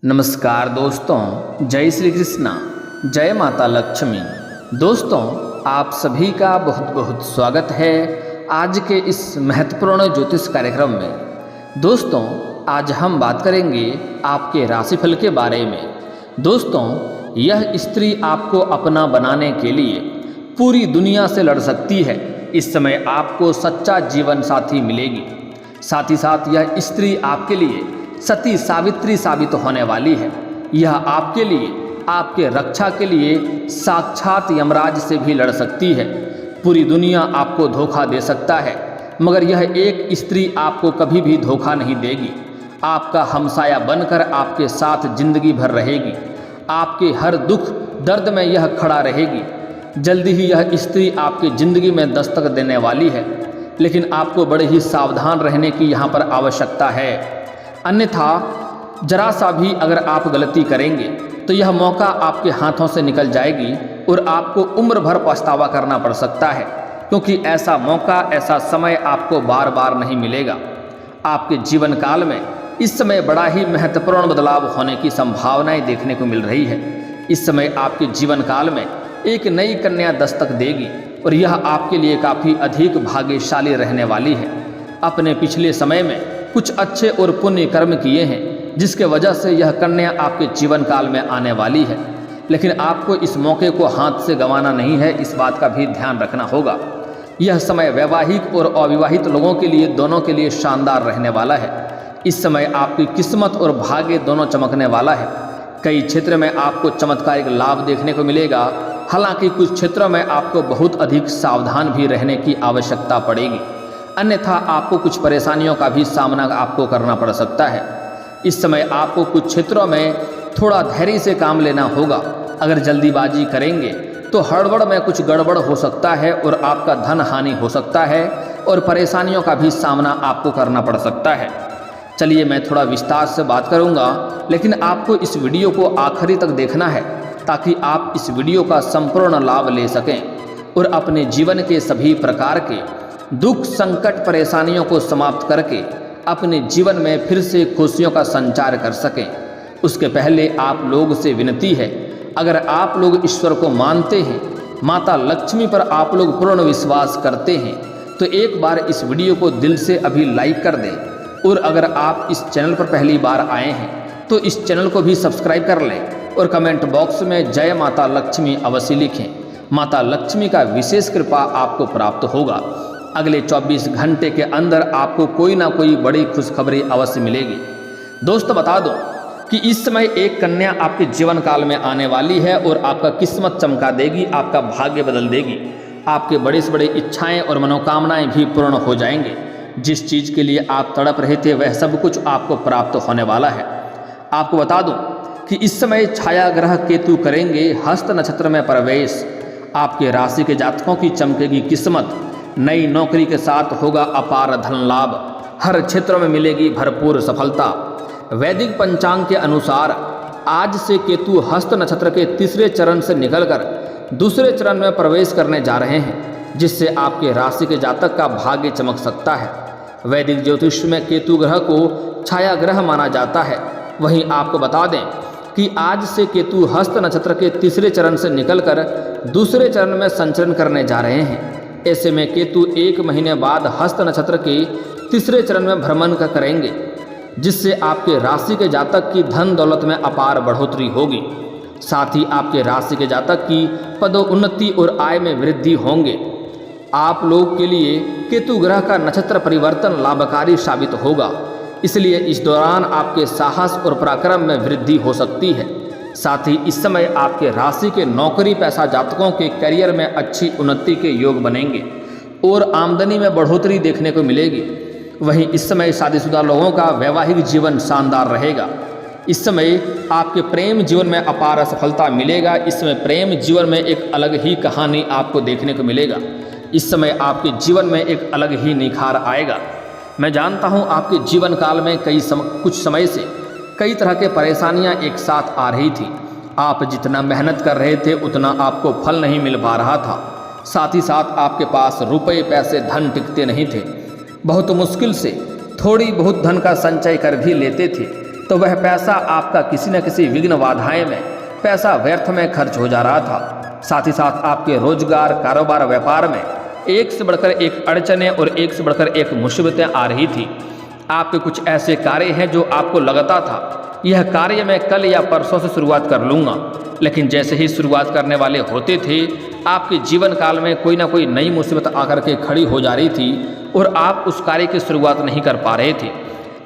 नमस्कार दोस्तों, जय श्री कृष्णा, जय माता लक्ष्मी। दोस्तों, आप सभी का बहुत बहुत स्वागत है आज के इस महत्वपूर्ण ज्योतिष कार्यक्रम में। दोस्तों, आज हम बात करेंगे आपके राशिफल के बारे में। दोस्तों, यह स्त्री आपको अपना बनाने के लिए पूरी दुनिया से लड़ सकती है। इस समय आपको सच्चा जीवन साथी मिलेगी। साथ ही साथ यह स्त्री आपके लिए सती सावित्री साबित होने वाली है। यह आपके लिए, आपके रक्षा के लिए साक्षात यमराज से भी लड़ सकती है। पूरी दुनिया आपको धोखा दे सकता है, मगर यह एक स्त्री आपको कभी भी धोखा नहीं देगी। आपका हमसाया बनकर आपके साथ जिंदगी भर रहेगी। आपके हर दुख दर्द में यह खड़ा रहेगी। जल्दी ही यह स्त्री आपकी ज़िंदगी में दस्तक देने वाली है, लेकिन आपको बड़े ही सावधान रहने की यहाँ पर आवश्यकता है। अन्यथा जरा सा भी अगर आप गलती करेंगे तो यह मौका आपके हाथों से निकल जाएगी और आपको उम्र भर पछतावा करना पड़ सकता है, क्योंकि ऐसा मौका, ऐसा समय आपको बार बार नहीं मिलेगा। आपके जीवन काल में इस समय बड़ा ही महत्वपूर्ण बदलाव होने की संभावनाएं देखने को मिल रही है। इस समय आपके जीवन काल में एक नई कन्या दस्तक देगी और यह आपके लिए काफ़ी अधिक भाग्यशाली रहने वाली है। अपने पिछले समय में कुछ अच्छे और पुण्य कर्म किए हैं, जिसके वजह से यह कन्या आपके जीवन काल में आने वाली है। लेकिन आपको इस मौके को हाथ से गंवाना नहीं है, इस बात का भी ध्यान रखना होगा। यह समय वैवाहिक और अविवाहित लोगों के लिए, दोनों के लिए शानदार रहने वाला है। इस समय आपकी किस्मत और भाग्य दोनों चमकने वाला है। कई क्षेत्र में आपको चमत्कारिक लाभ देखने को मिलेगा। हालांकि कुछ क्षेत्रों में आपको बहुत अधिक सावधान भी रहने की आवश्यकता पड़ेगी, अन्यथा आपको कुछ परेशानियों का भी सामना आपको करना पड़ सकता है। इस समय आपको कुछ क्षेत्रों में थोड़ा धैर्य से काम लेना होगा। अगर जल्दीबाजी करेंगे तो हड़बड़ में कुछ गड़बड़ हो सकता है और आपका धन हानि हो सकता है और परेशानियों का भी सामना आपको करना पड़ सकता है। चलिए, मैं थोड़ा विस्तार से बात करूंगा, लेकिन आपको इस वीडियो को आखिरी तक देखना है ताकि आप इस वीडियो का संपूर्ण लाभ ले सकें और अपने जीवन के सभी प्रकार के दुख, संकट, परेशानियों को समाप्त करके अपने जीवन में फिर से खुशियों का संचार कर सकें। उसके पहले आप लोग से विनती है, अगर आप लोग ईश्वर को मानते हैं, माता लक्ष्मी पर आप लोग पूर्ण विश्वास करते हैं, तो एक बार इस वीडियो को दिल से अभी लाइक कर दें। और अगर आप इस चैनल पर पहली बार आए हैं तो इस चैनल को भी सब्सक्राइब कर लें और कमेंट बॉक्स में जय माता लक्ष्मी अवश्य लिखें। माता लक्ष्मी का विशेष कृपा आपको प्राप्त होगा। अगले 24 घंटे के अंदर आपको कोई ना कोई बड़ी खुशखबरी अवश्य मिलेगी। दोस्तों, बता दो कि इस समय एक कन्या आपके जीवन काल में आने वाली है और आपका किस्मत चमका देगी, आपका भाग्य बदल देगी। आपके बड़े से बड़े इच्छाएं और मनोकामनाएं भी पूर्ण हो जाएंगे। जिस चीज़ के लिए आप तड़प रहे थे वह सब कुछ आपको प्राप्त होने वाला है। आपको बता दूं कि इस समय छाया ग्रह केतु करेंगे हस्त नक्षत्र में प्रवेश। आपके राशि के जातकों की चमकेगी किस्मत। नई नौकरी के साथ होगा अपार धन लाभ। हर क्षेत्र में मिलेगी भरपूर सफलता। वैदिक पंचांग के अनुसार आज से केतु हस्त नक्षत्र के तीसरे चरण से निकलकर दूसरे चरण में प्रवेश करने जा रहे हैं, जिससे आपके राशि के जातक का भाग्य चमक सकता है। वैदिक ज्योतिष में केतु ग्रह को छाया ग्रह माना जाता है। वहीं आपको बता दें कि आज से केतु हस्त नक्षत्र के तीसरे चरण से निकलकर दूसरे चरण में संचरण करने जा रहे हैं। ऐसे में केतु 1 महीने बाद हस्त नक्षत्र के तीसरे चरण में भ्रमण करेंगे, जिससे आपके राशि के जातक की धन दौलत में अपार बढ़ोतरी होगी। साथ ही आपके राशि के जातक की पदोन्नति और आय में वृद्धि होंगे। आप लोग के लिए केतु ग्रह का नक्षत्र परिवर्तन लाभकारी साबित होगा, इसलिए इस दौरान आपके साहस और पराक्रम में वृद्धि हो सकती है। साथ ही इस समय आपके राशि के नौकरी पेशा जातकों के करियर में अच्छी उन्नति के योग बनेंगे और आमदनी में बढ़ोतरी देखने को मिलेगी। वहीं इस समय शादीशुदा लोगों का वैवाहिक जीवन शानदार रहेगा। इस समय आपके प्रेम जीवन में अपार सफलता मिलेगा। इस समय प्रेम जीवन में एक अलग ही कहानी आपको देखने को मिलेगा। इस समय आपके जीवन में एक अलग ही निखार आएगा। मैं जानता हूँ आपके जीवन काल में कुछ समय से कई तरह के परेशानियां एक साथ आ रही थी। आप जितना मेहनत कर रहे थे उतना आपको फल नहीं मिल पा रहा था। साथ ही साथ आपके पास रुपए, पैसे, धन टिकते नहीं थे। बहुत मुश्किल से थोड़ी बहुत धन का संचय कर भी लेते थे, तो वह पैसा आपका किसी न किसी विघ्न बाधाएं में, पैसा व्यर्थ में खर्च हो जा रहा था। साथ ही साथ आपके रोजगार, कारोबार, व्यापार में एक से बढ़कर एक अड़चनें और एक से बढ़कर एक मुसीबतें आ रही थी। आपके कुछ ऐसे कार्य हैं जो आपको लगता था यह कार्य मैं कल या परसों से शुरुआत कर लूँगा, लेकिन जैसे ही शुरुआत करने वाले होते थे आपके जीवन काल में कोई ना कोई नई मुसीबत आकर के खड़ी हो जा रही थी और आप उस कार्य की शुरुआत नहीं कर पा रहे थे।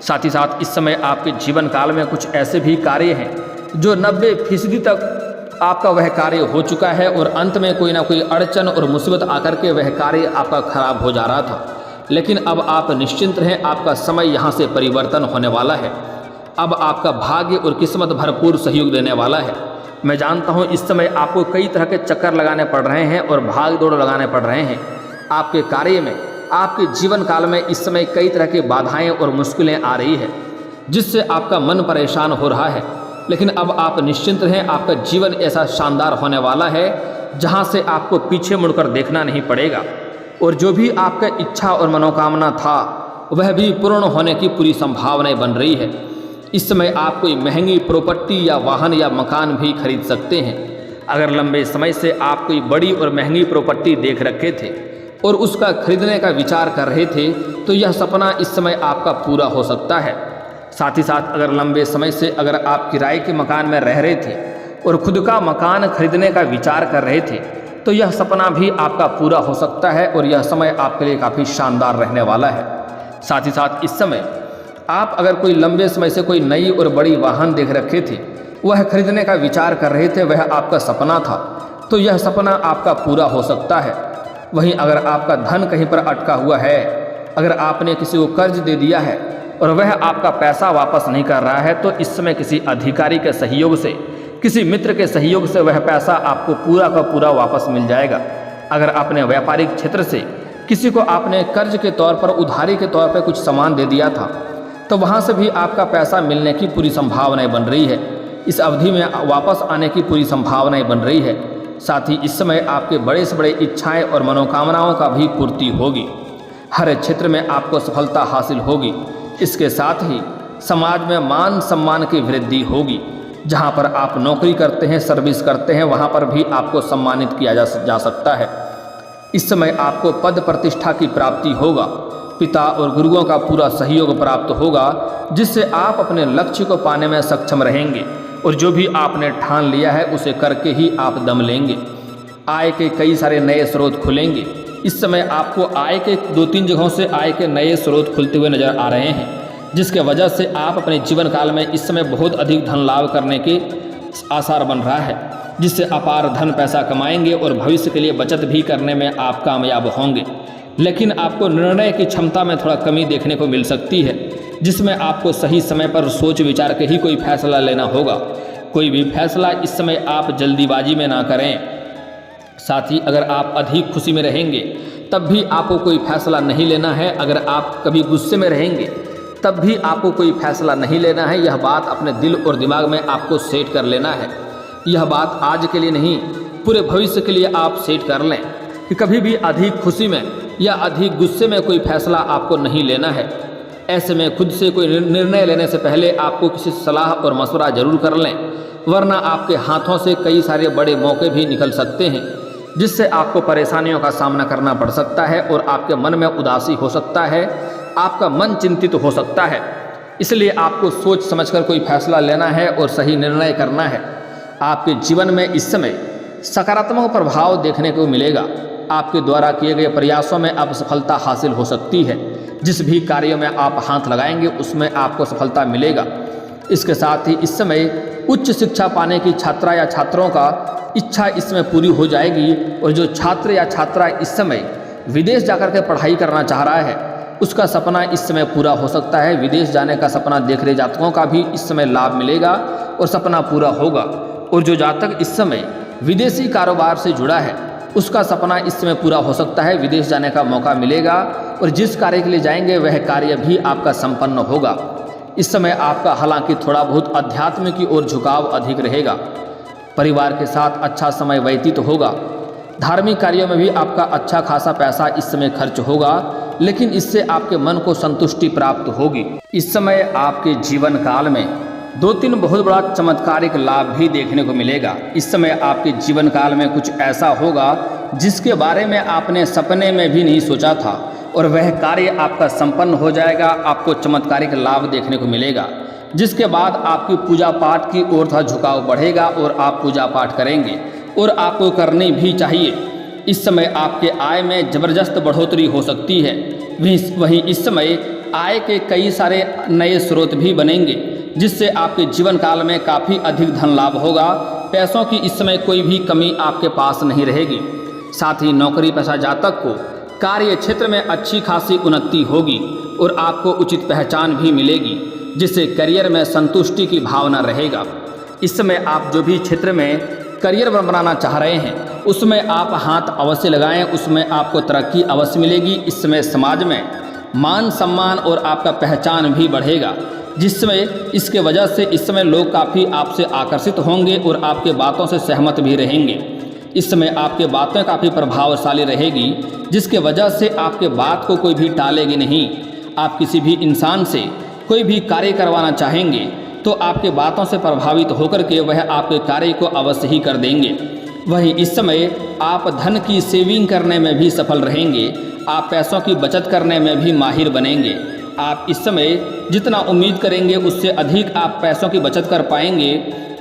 साथ ही साथ इस समय आपके जीवन काल में कुछ ऐसे भी कार्य हैं जो 90% तक आपका वह कार्य हो चुका है और अंत में कोई ना कोई अड़चन और मुसीबत आकर के वह कार्य आपका खराब हो जा रहा था। लेकिन अब आप निश्चिंत रहें, आपका समय यहाँ से परिवर्तन होने वाला है। अब आपका भाग्य और किस्मत भरपूर सहयोग देने वाला है। मैं जानता हूँ इस समय आपको कई तरह के चक्कर लगाने पड़ रहे हैं और भाग दौड़ लगाने पड़ रहे हैं। आपके कार्य में, आपके जीवन काल में इस समय कई तरह की बाधाएं और मुश्किलें आ रही है जिससे आपका मन परेशान हो रहा है। लेकिन अब आप निश्चिंत रहें, आपका जीवन ऐसा शानदार होने वाला है जहां से आपको पीछे मुड़कर देखना नहीं पड़ेगा और जो भी आपका इच्छा और मनोकामना था वह भी पूर्ण होने की पूरी संभावनाएं बन रही है। इस समय आप कोई महंगी प्रॉपर्टी या वाहन या मकान भी खरीद सकते हैं। अगर लंबे समय से आप कोई बड़ी और महंगी प्रॉपर्टी देख रखे थे और उसका खरीदने का विचार कर रहे थे तो यह सपना इस समय आपका पूरा हो सकता है। साथ ही साथ अगर लंबे समय से अगर आप किराए के मकान में रह रहे थे और खुद का मकान खरीदने का विचार कर रहे थे तो यह सपना भी आपका पूरा हो सकता है और यह समय आपके लिए काफ़ी शानदार रहने वाला है। साथ ही साथ इस समय आप अगर कोई लंबे समय से कोई नई और बड़ी वाहन देख रखे थे, वह खरीदने का विचार कर रहे थे, वह आपका सपना था, तो यह सपना आपका पूरा हो सकता है। वहीं अगर आपका धन कहीं पर अटका हुआ है, अगर आपने किसी को कर्ज दे दिया है और वह आपका पैसा वापस नहीं कर रहा है तो इस समय किसी अधिकारी के सहयोग से, किसी मित्र के सहयोग से वह पैसा आपको पूरा का पूरा वापस मिल जाएगा। अगर आपने व्यापारिक क्षेत्र से किसी को आपने कर्ज के तौर पर, उधारी के तौर पर कुछ सामान दे दिया था तो वहाँ से भी आपका पैसा मिलने की पूरी संभावनाएं बन रही है। इस अवधि में वापस आने की पूरी संभावनाएं बन रही है। साथ ही इस समय आपके बड़े से बड़े इच्छाएं और मनोकामनाओं का भी पूर्ति होगी। हर क्षेत्र में आपको सफलता हासिल होगी। इसके साथ ही समाज में मान सम्मान की वृद्धि होगी। जहाँ पर आप नौकरी करते हैं, सर्विस करते हैं, वहाँ पर भी आपको सम्मानित किया जा सकता है। इस समय आपको पद प्रतिष्ठा की प्राप्ति होगा। पिता और गुरुओं का पूरा सहयोग प्राप्त होगा जिससे आप अपने लक्ष्य को पाने में सक्षम रहेंगे और जो भी आपने ठान लिया है उसे करके ही आप दम लेंगे। आय के कई सारे नए स्रोत खुलेंगे। इस समय आपको आय के 2-3 जगहों से आय के नए स्रोत खुलते हुए नजर आ रहे हैं जिसके वजह से आप अपने जीवन काल में इस समय बहुत अधिक धन लाभ करने के आसार बन रहा है, जिससे अपार धन पैसा कमाएंगे और भविष्य के लिए बचत भी करने में आप कामयाब होंगे। लेकिन आपको निर्णय की क्षमता में थोड़ा कमी देखने को मिल सकती है जिसमें आपको सही समय पर सोच विचार के ही कोई फैसला लेना होगा। कोई भी फैसला इस समय आप जल्दीबाजी में ना करें। साथ ही अगर आप अधिक खुशी में रहेंगे तब भी आपको कोई फैसला नहीं लेना है। अगर आप कभी गुस्से में रहेंगे तब भी आपको कोई फैसला नहीं लेना है। यह बात अपने दिल और दिमाग में आपको सेट कर लेना है। यह बात आज के लिए नहीं, पूरे भविष्य के लिए आप सेट कर लें कि कभी भी अधिक खुशी में या अधिक गुस्से में कोई फैसला आपको नहीं लेना है। ऐसे में खुद से कोई निर्णय लेने से पहले आपको किसी सलाह और मशवरा जरूर कर लें, वरना आपके हाथों से कई सारे बड़े मौके भी निकल सकते हैं जिससे आपको परेशानियों का सामना करना पड़ सकता है और आपके मन में उदासी हो सकता है, आपका मन चिंतित हो सकता है। इसलिए आपको सोच समझकर कोई फैसला लेना है और सही निर्णय करना है। आपके जीवन में इस समय सकारात्मक प्रभाव देखने को मिलेगा। आपके द्वारा किए गए प्रयासों में अब सफलता हासिल हो सकती है। जिस भी कार्य में आप हाथ लगाएंगे उसमें आपको सफलता मिलेगा। इसके साथ ही इस समय उच्च शिक्षा पाने की छात्रा या छात्रों का इच्छा इसमें पूरी हो जाएगी और जो छात्र या छात्रा इस समय विदेश जाकर के पढ़ाई करना चाह रहा है उसका सपना इस समय पूरा हो सकता है। विदेश जाने का सपना देख रहे जातकों का भी इस समय लाभ मिलेगा और सपना पूरा होगा। और जो जातक इस समय विदेशी कारोबार से जुड़ा है उसका सपना इस समय पूरा हो सकता है। विदेश जाने का मौका मिलेगा और जिस कार्य के लिए जाएंगे वह कार्य भी आपका संपन्न होगा। इस समय आपका हालांकि थोड़ा बहुत अध्यात्म की ओर झुकाव अधिक रहेगा। परिवार के साथ अच्छा समय व्यतीत होगा। धार्मिक कार्यों में भी आपका अच्छा खासा पैसा इस समय खर्च होगा, लेकिन इससे आपके मन को संतुष्टि प्राप्त होगी। इस समय आपके जीवन काल में 2-3 बहुत बड़ा चमत्कारिक लाभ भी देखने को मिलेगा। इस समय आपके जीवन काल में कुछ ऐसा होगा जिसके बारे में आपने सपने में भी नहीं सोचा था और वह कार्य आपका संपन्न हो जाएगा। आपको चमत्कारिक लाभ देखने को मिलेगा, जिसके बाद आपकी पूजा पाठ की ओर था झुकाव बढ़ेगा और आप पूजा पाठ करेंगे और आपको करनी भी चाहिए। इस समय आपके आय में ज़बरदस्त बढ़ोतरी हो सकती है। वहीं इस समय आय के कई सारे नए स्रोत भी बनेंगे, जिससे आपके जीवन काल में काफ़ी अधिक धन लाभ होगा। पैसों की इस समय कोई भी कमी आपके पास नहीं रहेगी। साथ ही नौकरी पेशा जातक को कार्य क्षेत्र में अच्छी खासी उन्नति होगी और आपको उचित पहचान भी मिलेगी, जिससे करियर में संतुष्टि की भावना रहेगा। इस समय आप जो भी क्षेत्र में करियर बनाना चाह रहे हैं उसमें आप हाथ अवश्य लगाएं, उसमें आपको तरक्की अवश्य मिलेगी। इस समय समाज में मान सम्मान और आपका पहचान भी बढ़ेगा, जिसमें इसके वजह से इस समय लोग काफ़ी आपसे आकर्षित होंगे और आपके बातों से सहमत भी रहेंगे। इस समय आपके बातें काफ़ी प्रभावशाली रहेगी, जिसके वजह से आपके बात को कोई भी टालेगी नहीं। आप किसी भी इंसान से कोई भी कार्य करवाना चाहेंगे तो आपके बातों से प्रभावित होकर के वह आपके कार्य को अवश्य ही कर देंगे। वहीं इस समय आप धन की सेविंग करने में भी सफल रहेंगे। आप पैसों की बचत करने में भी माहिर बनेंगे। आप इस समय जितना उम्मीद करेंगे उससे अधिक आप पैसों की बचत कर पाएंगे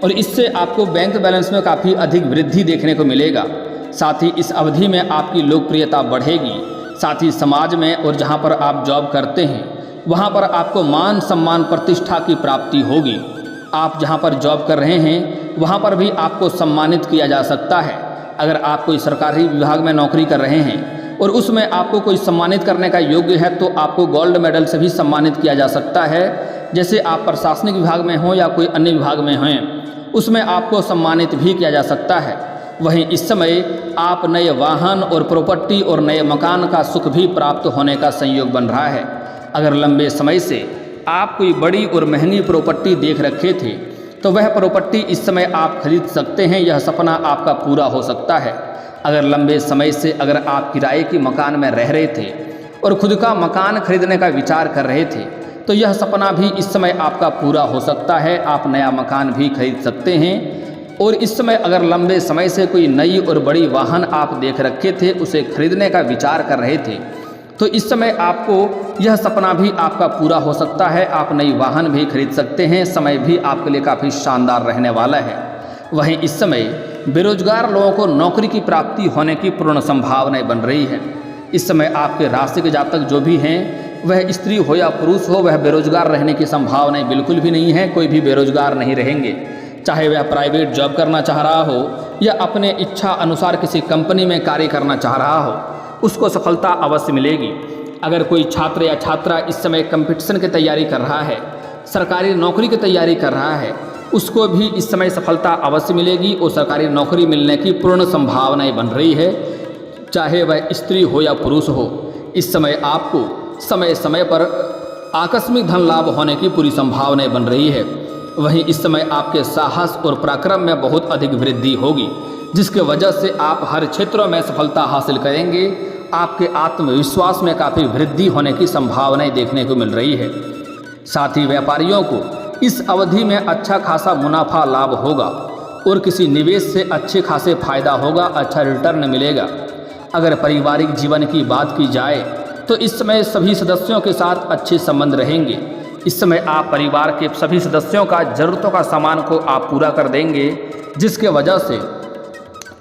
और इससे आपको बैंक बैलेंस में काफ़ी अधिक वृद्धि देखने को मिलेगा। साथ ही इस अवधि में आपकी लोकप्रियता बढ़ेगी। साथ ही समाज में और जहां पर आप जॉब करते हैं वहां पर आपको मान सम्मान प्रतिष्ठा की प्राप्ति होगी। आप जहां पर जॉब कर रहे हैं वहां पर भी आपको सम्मानित किया जा सकता है। अगर आप कोई सरकारी विभाग में नौकरी कर रहे हैं और उसमें आपको कोई सम्मानित करने का योग्य है तो आपको गोल्ड मेडल से भी सम्मानित किया जा सकता है। जैसे आप प्रशासनिक विभाग में हों या कोई अन्य विभाग में हों, उसमें आपको सम्मानित भी किया जा सकता है। वहीं इस समय आप नए वाहन और प्रॉपर्टी और नए मकान का सुख भी प्राप्त होने का संयोग बन रहा है। अगर लंबे समय से आप कोई बड़ी और महंगी प्रॉपर्टी देख रखे थे तो वह प्रॉपर्टी इस समय आप खरीद सकते हैं। यह सपना आपका पूरा हो सकता है। अगर लंबे समय से अगर आप किराए के मकान में रह रहे थे और खुद का मकान खरीदने का विचार कर रहे थे तो यह सपना भी इस समय आपका पूरा हो सकता है। आप नया मकान भी खरीद सकते हैं। और इस समय अगर लंबे समय से कोई नई और बड़ी वाहन आप देख रखे थे, उसे खरीदने का विचार कर रहे थे, तो इस समय आपको यह सपना भी आपका पूरा हो सकता है। आप नई वाहन भी खरीद सकते हैं। समय भी आपके लिए काफ़ी शानदार रहने वाला है। वहीं इस समय बेरोजगार लोगों को नौकरी की प्राप्ति होने की पूर्ण संभावनाएं बन रही है। इस समय आपके राशि के जातक जो भी हैं, वह स्त्री हो या पुरुष हो, वह बेरोजगार रहने की संभावनाएं बिल्कुल भी नहीं है। कोई भी बेरोजगार नहीं रहेंगे। चाहे वह प्राइवेट जॉब करना चाह रहा हो या अपने इच्छा अनुसार किसी कंपनी में कार्य करना चाह रहा हो, उसको सफलता अवश्य मिलेगी। अगर कोई छात्र या छात्रा इस समय कंपटीशन की तैयारी कर रहा है, सरकारी नौकरी की तैयारी कर रहा है, उसको भी इस समय सफलता अवश्य मिलेगी और सरकारी नौकरी मिलने की पूर्ण संभावनाएं बन रही है। चाहे वह स्त्री हो या पुरुष हो, इस समय आपको समय समय पर आकस्मिक धन लाभ होने की पूरी संभावनाएं बन रही है। वहीं इस समय आपके साहस और पराक्रम में बहुत अधिक वृद्धि होगी, जिसके वजह से आप हर क्षेत्रों में सफलता हासिल करेंगे। आपके आत्मविश्वास में काफ़ी वृद्धि होने की संभावनाएं देखने को मिल रही है। साथ ही व्यापारियों को इस अवधि में अच्छा खासा मुनाफा लाभ होगा और किसी निवेश से अच्छे खासे फायदा होगा, अच्छा रिटर्न मिलेगा। अगर पारिवारिक जीवन की बात की जाए तो इस समय सभी सदस्यों के साथ अच्छे संबंध रहेंगे। इस समय आप परिवार के सभी सदस्यों का ज़रूरतों का सामान को आप पूरा कर देंगे, जिसके वजह से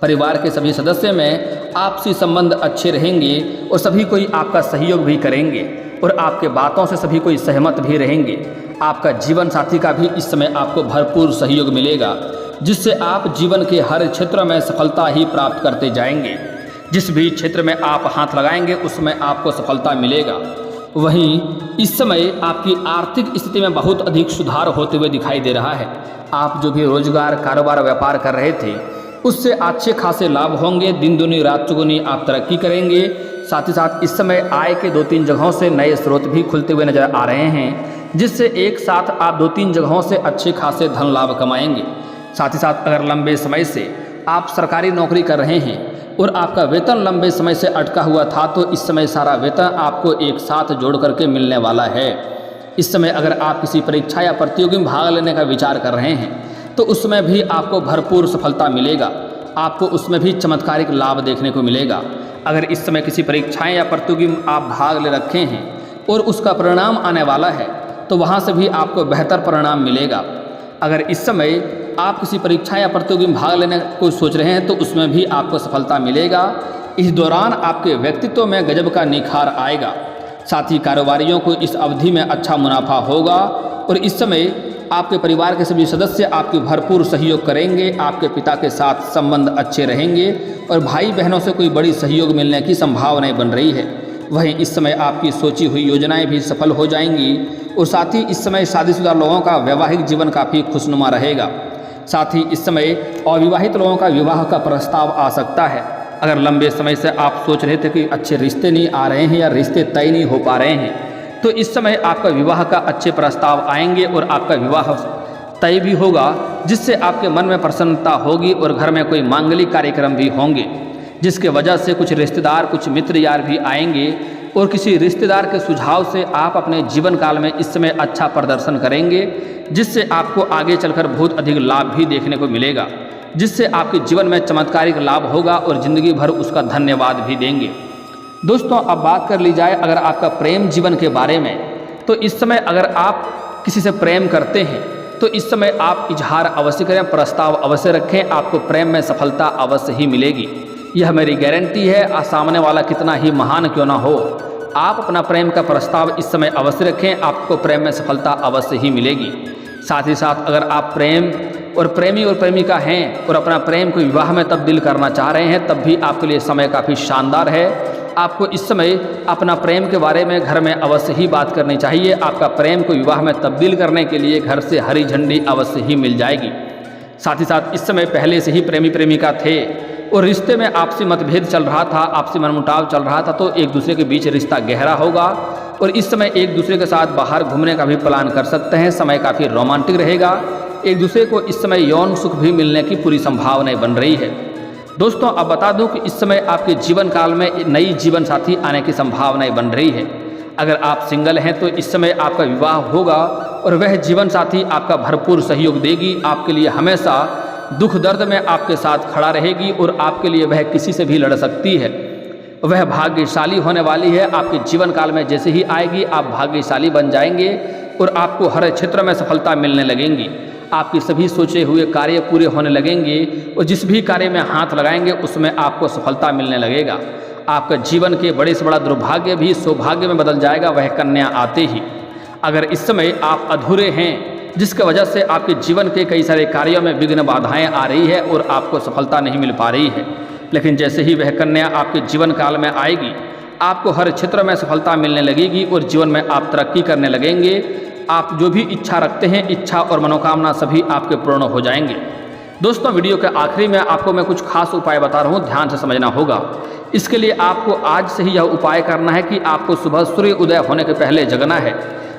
परिवार के सभी सदस्य में आपसी संबंध अच्छे रहेंगे और सभी कोई आपका सहयोग भी करेंगे और आपके बातों से सभी कोई सहमत भी रहेंगे। आपका जीवन साथी का भी इस समय आपको भरपूर सहयोग मिलेगा, जिससे आप जीवन के हर क्षेत्र में सफलता ही प्राप्त करते जाएंगे। जिस भी क्षेत्र में आप हाथ लगाएंगे उसमें आपको सफलता मिलेगा। वहीं इस समय आपकी आर्थिक स्थिति में बहुत अधिक सुधार होते हुए दिखाई दे रहा है। आप जो भी रोजगार कारोबार व्यापार कर रहे थे उससे अच्छे खासे लाभ होंगे। दिन दुनी रात चुगुनी आप तरक्की करेंगे। साथ ही साथ इस समय आय के 2-3 जगहों से नए स्रोत भी खुलते हुए नजर आ रहे हैं, जिससे एक साथ आप 2-3 जगहों से अच्छे खासे धन लाभ कमाएंगे। साथ ही साथ अगर लंबे समय से आप सरकारी नौकरी कर रहे हैं और आपका वेतन लंबे समय से अटका हुआ था तो इस समय सारा वेतन आपको एक साथ जोड़ करके मिलने वाला है। इस समय अगर आप किसी परीक्षा या प्रतियोगी में भाग लेने का विचार कर रहे हैं तो उसमें भी आपको भरपूर सफलता मिलेगा, आपको उसमें भी चमत्कारिक लाभ देखने को मिलेगा। अगर इस समय किसी परीक्षाएं या प्रतियोगी में आप भाग ले रखे हैं और उसका परिणाम आने वाला है तो वहाँ से भी आपको बेहतर परिणाम मिलेगा। अगर इस समय आप किसी परीक्षा या प्रतियोगी में भाग लेने को सोच रहे हैं तो उसमें भी आपको सफलता मिलेगा। इस दौरान आपके व्यक्तित्व में गजब का निखार आएगा। साथ ही कारोबारियों को इस अवधि में अच्छा मुनाफा होगा और इस समय आपके परिवार के सभी सदस्य आपकी भरपूर सहयोग करेंगे। आपके पिता के साथ संबंध अच्छे रहेंगे और भाई बहनों से कोई बड़ी सहयोग मिलने की संभावनाएं बन रही है। वहीं इस समय आपकी सोची हुई योजनाएं भी सफल हो जाएंगी और साथ ही इस समय शादीशुदा लोगों का वैवाहिक जीवन काफ़ी खुशनुमा रहेगा। साथ ही इस समय अविवाहित लोगों का विवाह का प्रस्ताव आ सकता है। अगर लंबे समय से आप सोच रहे थे कि अच्छे रिश्ते नहीं आ रहे हैं या रिश्ते तय नहीं हो पा रहे हैं तो इस समय आपका विवाह का अच्छे प्रस्ताव आएंगे और आपका विवाह तय भी होगा, जिससे आपके मन में प्रसन्नता होगी और घर में कोई मांगलिक कार्यक्रम भी होंगे, जिसके वजह से कुछ रिश्तेदार, कुछ मित्र यार भी आएंगे और किसी रिश्तेदार के सुझाव से आप अपने जीवन काल में इस समय अच्छा प्रदर्शन करेंगे, जिससे आपको आगे चलकर बहुत अधिक लाभ भी देखने को मिलेगा, जिससे आपके जीवन में चमत्कारिक लाभ होगा और ज़िंदगी भर उसका धन्यवाद भी देंगे। दोस्तों, अब बात कर ली जाए अगर आपका प्रेम जीवन के बारे में, तो इस समय अगर आप किसी से प्रेम करते हैं तो इस समय आप इजहार अवश्य करें, प्रस्ताव अवश्य रखें, आपको प्रेम में सफलता अवश्य ही मिलेगी। यह मेरी गारंटी है। सामने वाला कितना ही महान क्यों ना हो, आप अपना प्रेम का प्रस्ताव इस समय अवश्य रखें, आपको प्रेम में सफलता अवश्य ही मिलेगी। साथ ही साथ अगर आप प्रेम और प्रेमी और प्रेमिका हैं और अपना प्रेम को विवाह में तब्दील करना चाह रहे हैं तब भी आपके लिए समय काफ़ी शानदार है। आपको इस समय अपना प्रेम के बारे में घर में अवश्य ही बात करनी चाहिए। आपका प्रेम को विवाह में तब्दील करने के लिए घर से हरी झंडी अवश्य ही मिल जाएगी। साथ ही साथ इस समय पहले से ही प्रेमी प्रेमिका थे और रिश्ते में आपसी मतभेद चल रहा था, आपसी मनमुटाव चल रहा था, तो एक दूसरे के बीच रिश्ता गहरा होगा और इस समय एक दूसरे के साथ बाहर घूमने का भी प्लान कर सकते हैं। समय काफ़ी रोमांटिक रहेगा। एक दूसरे को इस समय यौन सुख भी मिलने की पूरी संभावनाएं बन रही है। दोस्तों, अब बता दूं कि इस समय आपके जीवन काल में नई जीवन साथी आने की संभावनाएं बन रही है। अगर आप सिंगल हैं तो इस समय आपका विवाह होगा और वह जीवन साथी आपका भरपूर सहयोग देगी, आपके लिए हमेशा दुख दर्द में आपके साथ खड़ा रहेगी और आपके लिए वह किसी से भी लड़ सकती है। वह भाग्यशाली होने वाली है। आपके जीवन काल में जैसे ही आएगी आप भाग्यशाली बन जाएंगे और आपको हर क्षेत्र में सफलता मिलने लगेंगी। आपके सभी सोचे हुए कार्य पूरे होने लगेंगे और जिस भी कार्य में हाथ लगाएंगे उसमें आपको सफलता मिलने लगेगा। आपका जीवन के बड़े से बड़ा दुर्भाग्य भी सौभाग्य में बदल जाएगा, वह कन्या आते ही। अगर इस समय आप अधूरे हैं जिसकी वजह से आपके जीवन के कई सारे कार्यों में विघ्न बाधाएं आ रही है और आपको सफलता नहीं मिल पा रही है, लेकिन जैसे ही वह कन्या आपके जीवन काल में आएगी आपको हर क्षेत्र में सफलता मिलने लगेगी और जीवन में आप तरक्की करने लगेंगे। आप जो भी इच्छा रखते हैं, इच्छा और मनोकामना सभी आपके पूर्ण हो जाएंगे। दोस्तों, वीडियो के आखिरी में आपको मैं कुछ खास उपाय बता रहा हूँ, ध्यान से समझना होगा। इसके लिए आपको आज से ही यह उपाय करना है कि आपको सुबह सूर्य उदय होने के पहले जगना है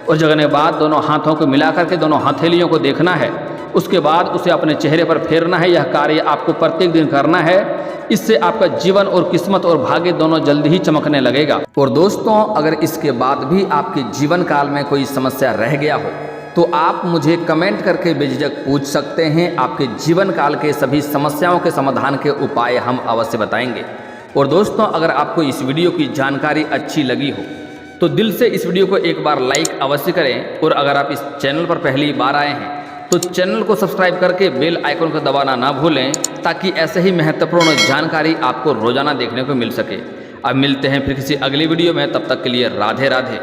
और जगने के बाद दोनों हाथों को मिला करके दोनों हथेलियों को देखना है। उसके बाद उसे अपने चेहरे पर फेरना है। यह कार्य आपको प्रत्येक दिन करना है। इससे आपका जीवन और किस्मत और भाग्य दोनों जल्दी ही चमकने लगेगा। और दोस्तों, अगर इसके बाद भी आपके जीवन काल में कोई समस्या रह गया हो तो आप मुझे कमेंट करके बेझिझक पूछ सकते हैं। आपके जीवन काल के सभी समस्याओं के समाधान के उपाय हम अवश्य बताएंगे। और दोस्तों, अगर आपको इस वीडियो की जानकारी अच्छी लगी हो तो दिल से इस वीडियो को एक बार लाइक अवश्य करें और अगर आप इस चैनल पर पहली बार आए हैं तो चैनल को सब्सक्राइब करके बेल आइकन को दबाना ना भूलें ताकि ऐसे ही महत्वपूर्ण जानकारी आपको रोजाना देखने को मिल सके। अब मिलते हैं फिर किसी अगली वीडियो में, तब तक के लिए राधे राधे।